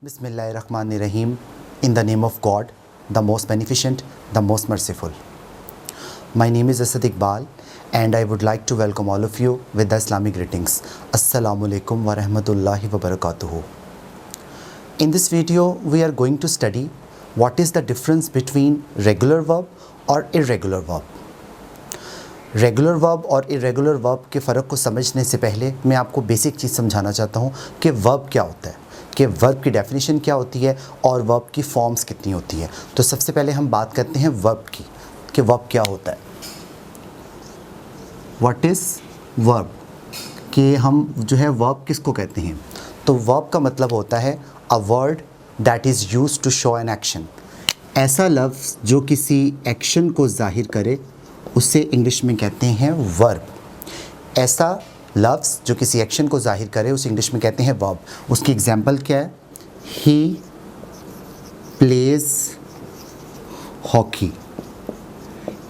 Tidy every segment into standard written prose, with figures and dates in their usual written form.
Bismillahirrahmanirrahim. In the name of God, the most beneficent, the most merciful. My name is Asad Iqbal and I would like to welcome all of you with the Islamic greetings. Assalamu alaikum wa rahmatullahi wa barakatuhu. In this video, we are going to study what is the difference between regular verb or irregular verb. Regular verb और irregular verb के फ़र्क को समझने से पहले मैं आपको basic चीज़ समझाना चाहता हूँ कि वर्ब क्या होता है, कि वर्ब की डेफिनेशन क्या होती है और वर्ब की फॉर्म्स कितनी होती है। तो सबसे पहले हम बात करते हैं वर्ब की, कि वर्ब क्या होता है। व्हाट इज़ वर्ब, कि हम जो है वर्ब किसको कहते हैं। तो वर्ब का मतलब होता है a word that is used to show an action. ऐसा लफ्ज़ जो किसी एक्शन को जाहिर करे उसे इंग्लिश में कहते हैं वर्ब। ऐसा लफ्ज़ जो किसी एक्शन को जाहिर करे उसे इंग्लिश में कहते हैं वर्ब। उसकी एग्जांपल क्या है? He plays hockey,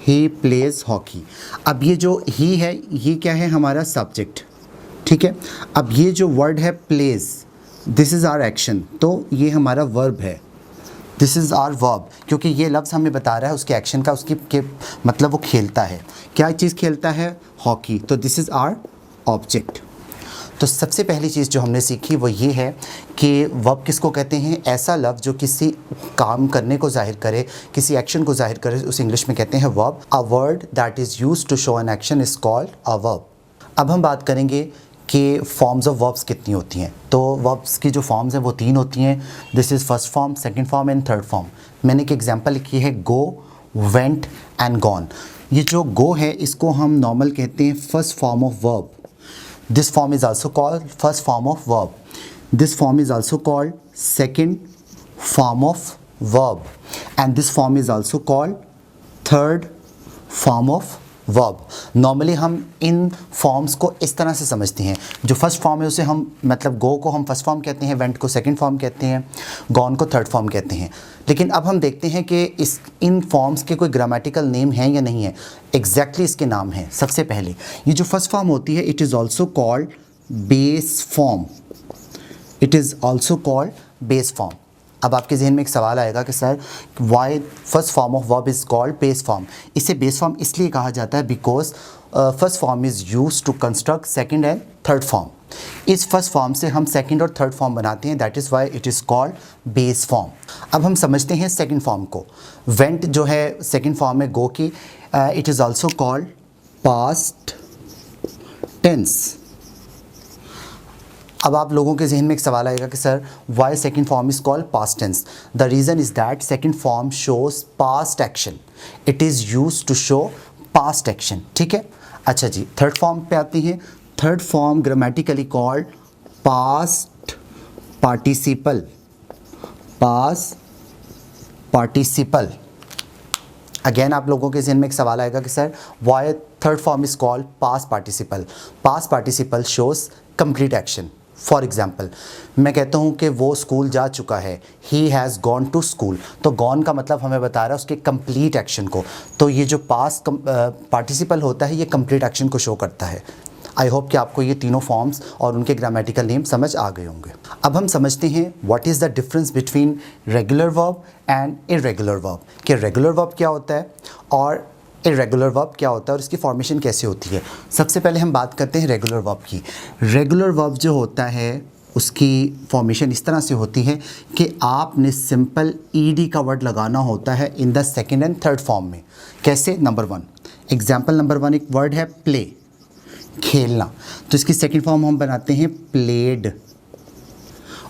he plays hockey. अब ये जो ही है ये क्या है? हमारा सब्जेक्ट, ठीक है। अब ये जो वर्ड है plays, this is our action, तो ये हमारा वर्ब है। दिस इज़ आवर वर्ब, क्योंकि ये लफ्ज़ हमें बता रहा है उसके एक्शन का, उसकी के मतलब वो खेलता है। क्या चीज़ खेलता है? हॉकी। तो दिस इज़ आवर ऑब्जेक्ट। तो सबसे पहली चीज़ जो हमने सीखी वो ये है कि वर्ब किसको कहते हैं? ऐसा लफ्ज़ जो किसी काम करने को जाहिर करे, किसी एक्शन को जाहिर करे, उस इंग्लिश में कहते हैं verb. A word that is used to show an action is called a verb. अब हम बात करेंगे कि फॉर्म्स ऑफ वर्ब्स कितनी होती हैं। तो वर्ब्स की जो फॉर्म्स हैं वो 3 होती हैं। This is first form, second form and third form. मैंने एक एग्जांपल लिखी है, गो, वेंट एंड गॉन। ये जो गो है इसको हम नॉर्मल कहते हैं first form of verb. This form is also called first form of verb. This form is also called second form of verb and this form is also called third form of verb. Normally हम इन forms को इस तरह से समझते हैं। जो first form है उसे हम मतलब गो को हम फर्स्ट फॉर्म कहते हैं, वेंट को सेकंड फॉर्म कहते हैं, गॉन को थर्ड फॉर्म कहते हैं। लेकिन अब हम देखते हैं कि इन फॉर्म्स के कोई ग्रामेटिकल नेम हैं या नहीं है। एग्जैक्टली इसके नाम हैं। सबसे पहले ये जो फर्स्ट फॉर्म होती है, it is also called base form. It is also called base form. अब आपके जहन में एक सवाल आएगा कि sir why first form of verb is called base form. इसे बेस फॉर्म इसलिए कहा जाता है because first form is use to construct second and third form. इस फर्स्ट फॉर्म से हम सेकंड और थर्ड फॉर्म बनाते हैं, that is why it is called base form. अब हम समझते हैं सेकंड फॉर्म को। वेंट जो है सेकंड फॉर्म है गो की, it is also called past tense. अब आप लोगों के जहन में एक सवाल आएगा कि sir why second form is called past tense. The reason is that second form shows past action. It is used to show past action, ठीक है। अच्छा जी, थर्ड फॉर्म पे आती हैं। Third form grammatically called past participle. Past participle. Again आप लोगों के जहन में एक सवाल आएगा कि sir why third form is called past participle. Past participle shows complete action. For example मैं कहता हूँ कि वो स्कूल जा चुका है, he has gone to school. तो गॉन का मतलब हमें बता रहा है उसके कंप्लीट एक्शन को। तो ये जो पास्ट पार्टिसिपल होता है ये कंप्लीट एक्शन को शो करता है। आई होप कि आपको ये तीनों फॉर्म्स और उनके ग्रामेटिकल नेम समझ आ गए होंगे। अब हम समझते हैं what is the difference between regular verb and irregular verb, कि रेगुलर वर्ब क्या होता है और इरेगुलर वर्ब क्या होता है और इसकी फॉर्मेशन कैसे होती है। सबसे पहले हम बात करते हैं रेगुलर वर्ब की। रेगुलर वर्ब जो होता है उसकी फॉर्मेशन इस तरह से होती है कि आपने सिंपल ईडी का वर्ड लगाना होता है इन the second and third form में। कैसे? नंबर 1, एग्जाम्पल नंबर 1 एक वर्ड है प्ले, खेलना। तो इसकी सेकंड फॉर्म हम बनाते हैं प्लेड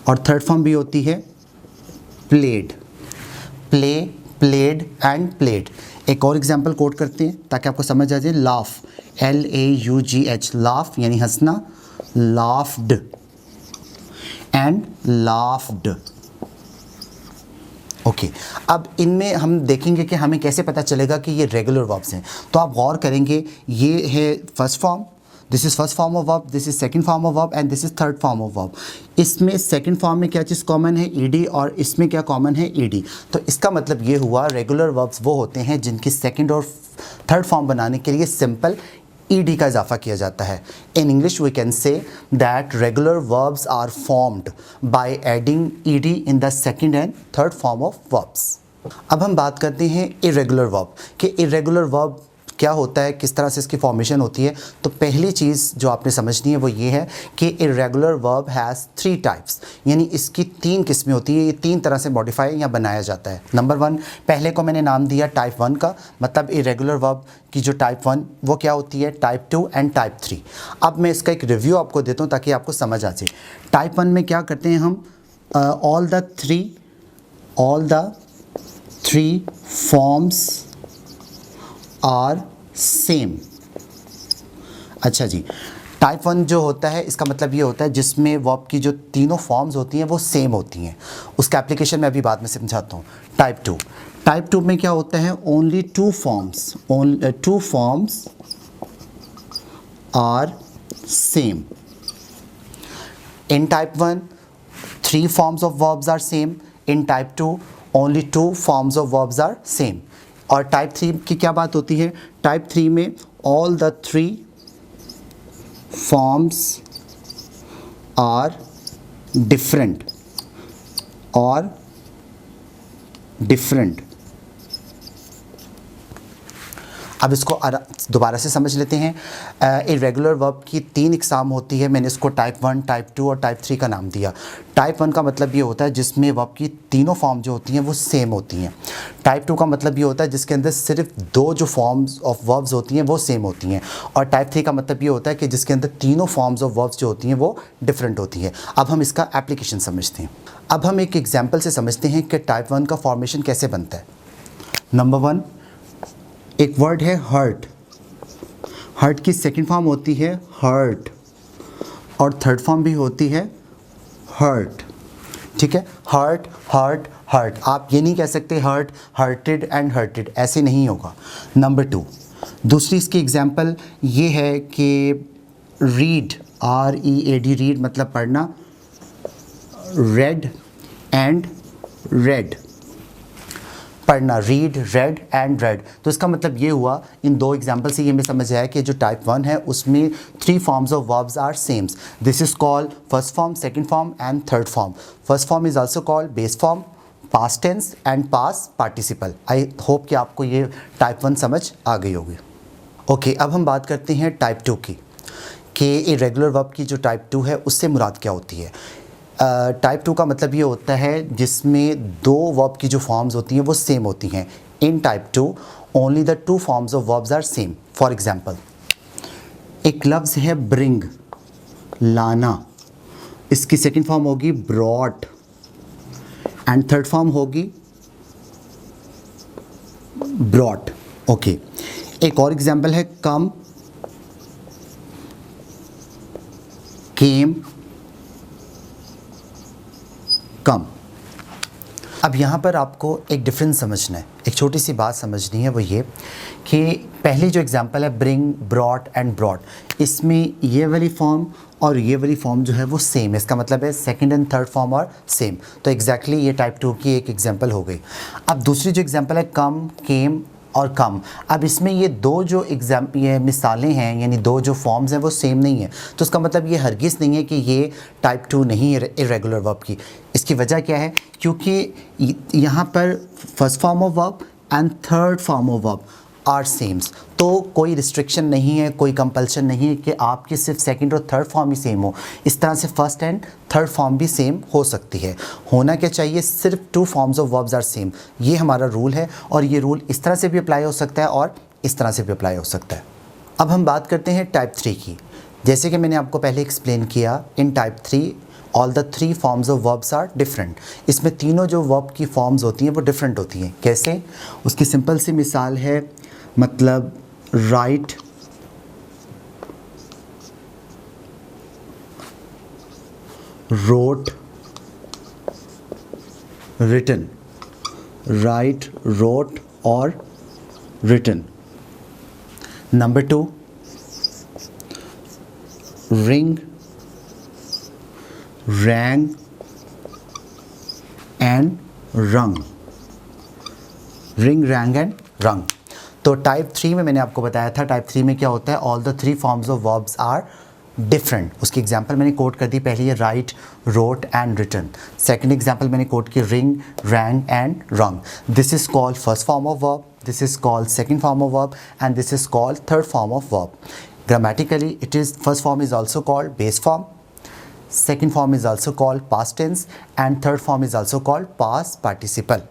और थर्ड फॉर्म भी होती है played. Play, played and played. एक और एग्जाम्पल कोट करते हैं ताकि आपको समझ आ जाए। लाफ, LAUGH, लाफ यानी हंसना, लाफ्ड एंड लाफ्ड। ओके, अब इनमें हम देखेंगे कि हमें कैसे पता चलेगा कि ये रेगुलर वर्ब्स हैं। तो आप गौर करेंगे, ये है first form, this is first form of verb, this is second form of verb and this is third form of verb. इसमें सेकंड फॉर्म में क्या चीज़ कॉमन है? ईडी, और इसमें क्या कॉमन है? ईडी। तो इसका मतलब ये हुआ रेगुलर वर्ब्स वो होते हैं जिनकी सेकंड और थर्ड फॉर्म बनाने के लिए सिंपल ईडी का इजाफा किया जाता है। In English we can say that regular verbs are formed by adding ED in the second and third form of verbs. अब हम बात करते हैं इरेगुलर वर्ब कि इरेगुलर वर्ब क्या होता है, किस तरह से इसकी फॉर्मेशन होती है। तो पहली चीज़ जो आपने समझनी है वो ये है कि इरेगुलर वर्ब हैज़ 3 टाइप्स, यानी इसकी 3 किस्में होती हैं। ये 3 तरह से मॉडिफाई या बनाया जाता है। नंबर 1, पहले को मैंने नाम दिया टाइप 1 का, मतलब इरेगुलर वर्ब की जो टाइप 1 वो क्या होती है, टाइप 2 एंड टाइप 3। अब मैं इसका एक रिव्यू आपको देता हूँ ताकि आपको समझ आ जाए। टाइप 1 में क्या करते हैं हम, all the three forms are same. अच्छा जी, टाइप 1 जो होता है इसका मतलब ये होता है जिसमें वर्ब की जो तीनों फॉर्म्स होती हैं वो सेम होती हैं। उसका एप्लीकेशन मैं अभी बाद में समझाता हूँ। टाइप 2 में क्या होता है, only two forms are same. In type 1 3 forms of verbs are same. In type 2 only 2 forms of verbs are same. और टाइप 3 की क्या बात होती है, टाइप 3 में all the 3 forms are different. अब इसको दोबारा से समझ लेते हैं। इरेगुलर वर्ब की 3 इकसाम होती है। मैंने इसको टाइप 1, टाइप 2 और टाइप 3 का नाम दिया। टाइप 1 का मतलब ये होता है जिसमें वर्ब की तीनों फॉर्म जो होती हैं वो सेम होती हैं। टाइप 2 का मतलब ये होता है जिसके अंदर सिर्फ 2 जो फॉर्म्स ऑफ वर्ब्स होती हैं वो सेम होती हैं। और टाइप 3 का मतलब ये होता है कि जिसके अंदर तीनों फॉर्म्स ऑफ वर्ब्स जो होती हैं वो डिफरेंट होती हैं। अब हम इसका एप्लीकेशन समझते हैं। अब हम एक एग्जाम्पल से समझते हैं कि टाइप 1 का फॉर्मेशन कैसे बनता है। नंबर 1, एक वर्ड है हर्ट की सेकंड फॉर्म होती है हर्ट और थर्ड फॉर्म भी होती है हर्ट। ठीक है, हर्ट। आप ये नहीं कह सकते हर्टेड एंड हर्टेड, ऐसे नहीं होगा। नंबर 2, दूसरी इसकी एग्जांपल ये है कि रीड, READ, रीड मतलब पढ़ना, रेड एंड रेड, पढ़ना, रीड, रेड एंड रेड। तो इसका मतलब ये हुआ, इन 2 एग्जाम्पल से ये हमें समझ आया कि जो टाइप 1 है उसमें 3 forms of verbs are same. This is called first form, second form and third form. First form is also called base form, past tense and past participle. I hope कि आपको ये टाइप 1 समझ आ गई होगी। Okay, अब हम बात करते हैं टाइप 2 की, कि इरेगुलर वर्ब की जो टाइप 2 है उससे मुराद क्या होती है। टाइप 2 का मतलब ये होता है जिसमें 2 वर्ब की जो फॉर्म्स होती हैं वो सेम होती हैं। In type 2 only the 2 forms of verbs are same. For example, एक लफ्ज़ है ब्रिंग, लाना, इसकी सेकंड फॉर्म होगी ब्रॉट एंड थर्ड फॉर्म होगी ब्रॉट। ओके, एक और एग्जांपल है कम, केम, कम। अब यहाँ पर आपको एक डिफरेंस समझना है, एक छोटी सी बात समझनी है, वो ये कि पहली जो एग्जांपल है ब्रिंग, ब्रॉट एंड ब्रॉट, इसमें ये वाली फॉर्म और ये वाली फॉर्म जो है वो सेम है। इसका मतलब है सेकंड एंड थर्ड फॉर्म और सेम। तो एग्जैक्टली ये टाइप 2 की एक एग्जांपल हो गई। अब दूसरी जो एग्जांपल है कम, केम और कम, अब इसमें ये 2 जो ये मिसालें हैं, यानी 2 जो फॉर्म्स हैं वो सेम नहीं है। तो इसका मतलब ये हरगिज़ नहीं है कि ये टाइप 2 नहीं है इरेगुलर वर्ब की। इसकी वजह क्या है, क्योंकि यहाँ पर first form of verb and third form of verb are sames. तो कोई रिस्ट्रिक्शन नहीं है, कोई कंपल्शन नहीं है कि आपकी सिर्फ सेकंड और थर्ड फॉर्म ही सेम हो। इस तरह से फर्स्ट एंड थर्ड फॉर्म भी सेम हो सकती है। होना क्या चाहिए, सिर्फ 2 forms of verbs are same, ये हमारा रूल है। और ये रूल इस तरह से भी अप्लाई हो सकता है और इस तरह से भी अप्लाई हो सकता है। अब हम बात करते हैं टाइप 3 की। जैसे कि मैंने आपको पहले एक्सप्लेन किया, in type 3 all the 3 forms of verbs are different. इसमें तीनों जो वर्ब की फॉर्म्स होती हैं वो डिफरेंट होती हैं। कैसे, उसकी सिंपल सी मिसाल है, मतलब write, wrote, written, write, wrote और written. Number 2, ring, rang and rung, ring, rang and rung. तो टाइप 3 में मैंने आपको बताया था, टाइप 3 में क्या होता है, all the 3 forms of verbs are different. उसकी एग्जांपल मैंने कोट कर दी, पहली है write, wrote and written. Second example मैंने कोट की ring, rang and rung. This is called first form of verb, this is called second form of verb and this is called third form of verb. Grammatically it is, first form is also called base form, second form is also called past tense and third form is also called past participle.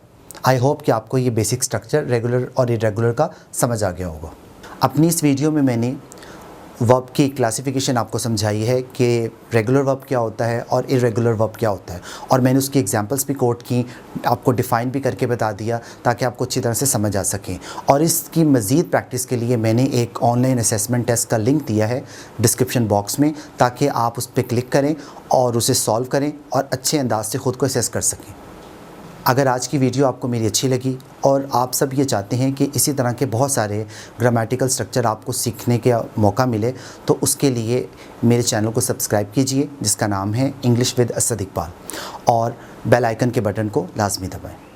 I hope कि आपको ये basic structure regular और irregular का समझ आ गया होगा। अपनी इस वीडियो में मैंने वर्ब की क्लासिफिकेशन आपको समझाई है कि रेगुलर वर्ब क्या होता है और इरेगुलर वर्ब क्या होता है, और मैंने उसकी एग्जांपल्स भी कोट की, आपको डिफ़ाइन भी करके बता दिया ताकि आपको अच्छी तरह से समझ आ सकें। और इसकी मज़ीद प्रैक्टिस के लिए मैंने एक ऑनलाइन असेसमेंट टेस्ट का लिंक दिया है डिस्क्रिप्शन बॉक्स में, ताकि आप उस पर क्लिक करें और उसे सॉल्व करें और अच्छे अंदाज से ख़ुद को असेस कर सकें। अगर आज की वीडियो आपको मेरी अच्छी लगी और आप सब ये चाहते हैं कि इसी तरह के बहुत सारे ग्रामेटिकल स्ट्रक्चर आपको सीखने का मौका मिले, तो उसके लिए मेरे चैनल को सब्सक्राइब कीजिए जिसका नाम है इंग्लिश विद असद इकबाल, और बेल आइकन के बटन को लाजमी दबाएं।